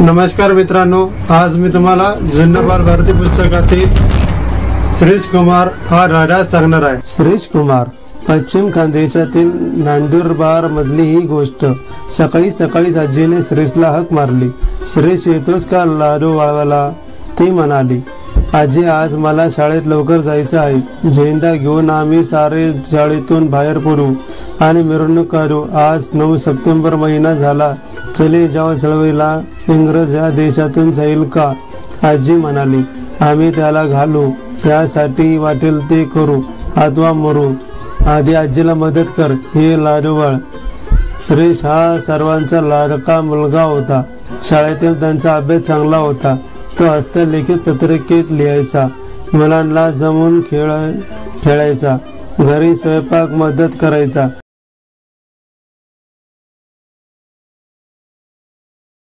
नमस्कार मित्रांनो, आज मी तुम्हाला जुन्या बालभारती पुस्तकातील श्रीश कुमार हा राजा सांगणार आहे। श्रीश कुमार पश्चिम खानदेशातील नंदुरबार मधली ही गोष्ट। सकाळी सकाळी आजीने श्रीशला हाक मारली। श्रीश येतोस का लाडू वाळवायला? ती म्हणाली, आजी आज मला शाळेत लवकर जायचं आहे। झेंडा घेऊन आम्ही सारे शाळेतून बाहेर पडू आणि मिरवणूक काढू। आज 9 सप्टेंबर महिना झाला। चले जाऊ चळवळीला इंग्रज या देशातून जाईल का? आजी म्हणाली, आम्ही त्याला घालू, त्यासाठी वाटेल ते करू अथवा मरू। आधी आजीला मदत कर, हे लाडूवाळ। श्रीश हा सर्वांचा लाडका मुलगा होता। शाळेतील त्यांचा अभ्यास चांगला होता। तो हस्तलिखित पत्रिकेत लिहायचा, मुलांना जमून खेळायचा, घरी स्वयंपाक मदत करायचा